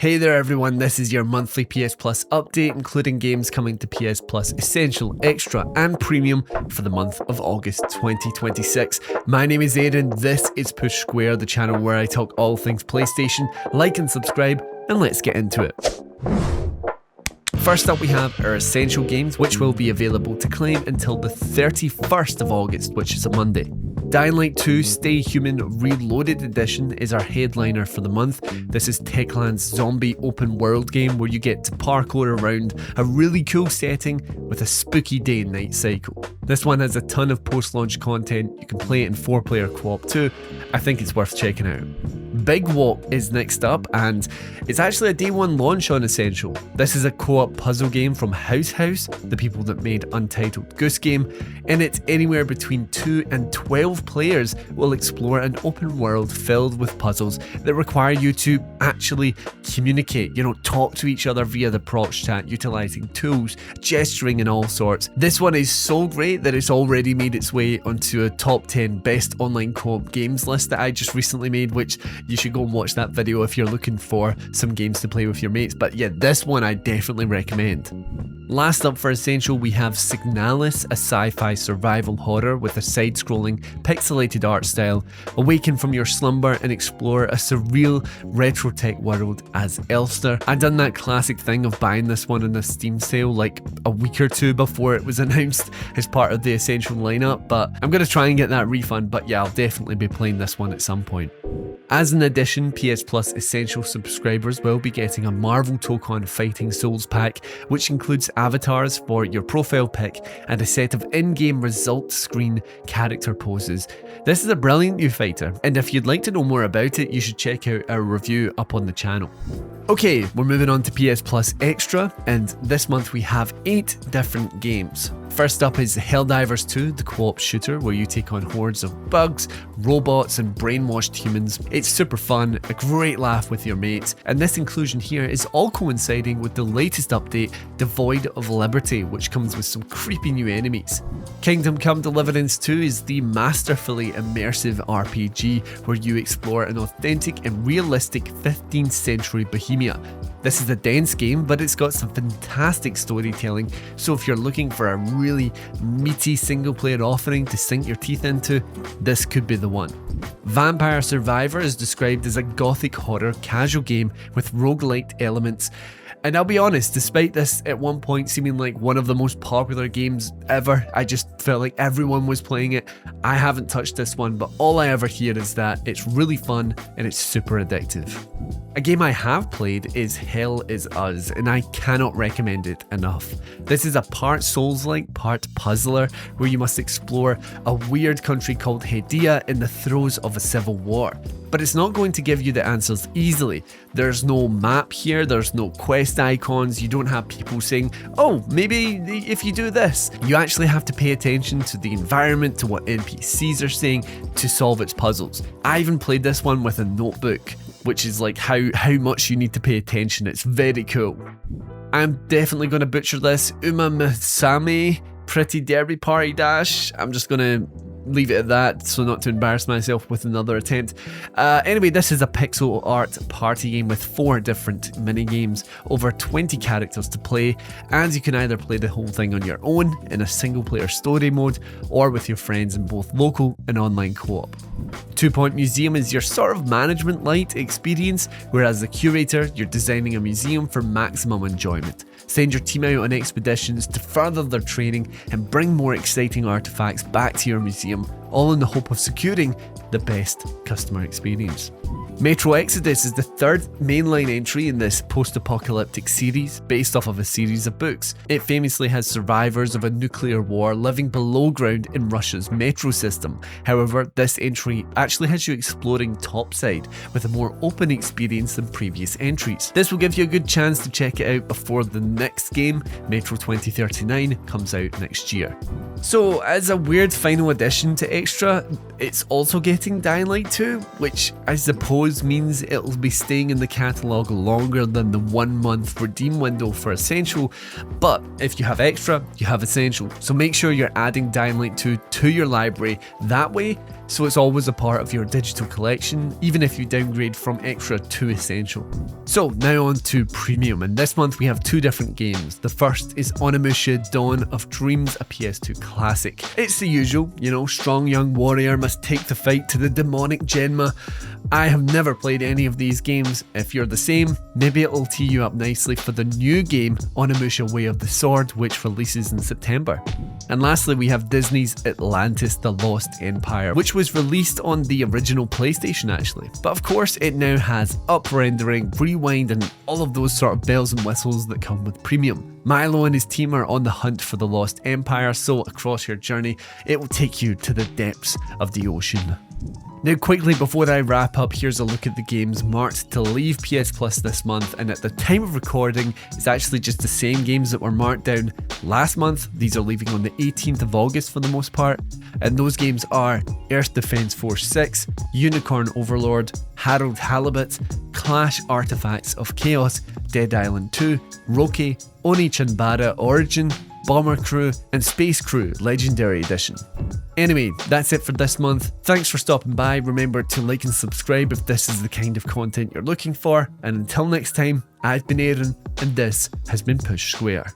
Hey there everyone, this is your monthly PS Plus update, including games coming to PS Plus Essential, Extra and Premium for the month of August 2026. My name is Aidan, this is Push Square, the channel where I talk all things PlayStation. Like and subscribe, and let's get into it. First up we have our Essential games, which will be available to claim until the 31st of August, which is a Monday. Dying Light 2 Stay Human Reloaded Edition is our headliner for the month. This is Techland's zombie open world game where you get to parkour around a really cool setting with a spooky day and night cycle. This one has a ton of post-launch content, you can play it in 4-player co-op too. I think it's worth checking out. Big Walk is next up, and it's actually a day one launch on Essential. This is a co-op puzzle game from House, the people that made Untitled Goose Game. In it, anywhere between 2 and 12 players will explore an open world filled with puzzles that require you to actually communicate, talk to each other via the prox chat, utilizing tools, gesturing and all sorts. This one is so great that it's already made its way onto a top 10 best online co-op games list that I just recently made, which you should go and watch that video if you're looking for some games to play with your mates. But yeah, this one I definitely recommend. Last up for Essential, we have Signalis, a sci-fi survival horror with a side-scrolling, pixelated art style. Awaken from your slumber and explore a surreal, retro-tech world as Elster. I'd done that classic thing of buying this one in a Steam sale like a week or two before it was announced as part of the Essential lineup, but I'm going to try and get that refund, but yeah, I'll definitely be playing this one at some point. As an addition, PS Plus Essential subscribers will be getting a Marvel Tokon Fighting Souls pack, which includes avatars for your profile pic and a set of in-game result screen character poses. This is a brilliant new fighter, and if you'd like to know more about it, you should check out our review up on the channel. Okay, we're moving on to PS Plus Extra, and this month we have 8 different games. First up is Helldivers 2, the co-op shooter where you take on hordes of bugs, robots and brainwashed humans. It's super fun, a great laugh with your mates, and this inclusion here is all coinciding with the latest update, Devoid of Liberty, which comes with some creepy new enemies. Kingdom Come Deliverance 2 is the masterfully immersive RPG where you explore an authentic and realistic 15th century Bohemia. This is a dense game, but it's got some fantastic storytelling, so if you're looking for a really meaty single-player offering to sink your teeth into, this could be the one. Vampire Survivor is described as a gothic horror casual game with roguelite elements. And I'll be honest, despite this at one point seeming like one of the most popular games ever, I just felt like everyone was playing it. I haven't touched this one, but all I ever hear is that it's really fun and it's super addictive. A game I have played is Hell Is Us, and I cannot recommend it enough. This is a part Souls-like, part puzzler, where you must explore a weird country called Hedea in the throes of a civil war. But it's not going to give you the answers easily. There's no map here, there's no quest icons, you don't have people saying, oh, maybe if you do this. You actually have to pay attention to the environment, to what NPCs are saying to solve its puzzles. I even played this one with a notebook, which is like how much you need to pay attention. It's very cool. I'm definitely going to butcher this. Uma Masame, Pretty Derby Party Dash. I'm just going to leave it at that, so not to embarrass myself with another attempt. Anyway, this is a pixel art party game with 4 different mini games, over 20 characters to play, and you can either play the whole thing on your own in a single player story mode or with your friends in both local and online co-op. 2 Point Museum is your sort of management light experience, where as the curator you're designing a museum for maximum enjoyment. Send your team out on expeditions to further their training and bring more exciting artifacts back to your museum, all in the hope of securing the best customer experience. Metro Exodus is the 3rd mainline entry in this post-apocalyptic series based off of a series of books. It famously has survivors of a nuclear war living below ground in Russia's metro system. However, this entry actually has you exploring topside with a more open experience than previous entries. This will give you a good chance to check it out before the next game, Metro 2039, comes out next year. So, as a weird final addition to Extra, it's also getting Dying Light 2, which I suppose means it'll be staying in the catalogue longer than the 1 month redeem window for Essential, but if you have Extra, you have Essential, so make sure you're adding Dying Light 2 to your library. That way, so it's always a part of your digital collection, even if you downgrade from Extra to Essential. So now on to Premium, and this month we have two different games. The first is Onimusha Dawn of Dreams, a PS2 classic. It's the usual, strong young warrior must take the fight to the demonic Genma. I have never played any of these games. If you're the same, maybe it'll tee you up nicely for the new game Onimusha Way of the Sword, which releases in September. And lastly, we have Disney's Atlantis The Lost Empire, which was released on the original PlayStation actually. But of course it now has up-rendering, rewind and all of those sort of bells and whistles that come with Premium. Milo and his team are on the hunt for the Lost Empire, so across your journey, it will take you to the depths of the ocean. Now quickly before I wrap up, here's a look at the games marked to leave PS Plus this month, and at the time of recording, it's actually just the same games that were marked down last month. These are leaving on the 18th of August for the most part, and those games are Earth Defense Force 6, Unicorn Overlord, Harold Halibut, Clash Artifacts of Chaos, Dead Island 2, Roki, Oni Chanbara Origin, Bomber Crew, and Space Crew Legendary Edition. Anyway, that's it for this month. Thanks for stopping by. Remember to like and subscribe if this is the kind of content you're looking for. And until next time, I've been Aaron, and this has been Push Square.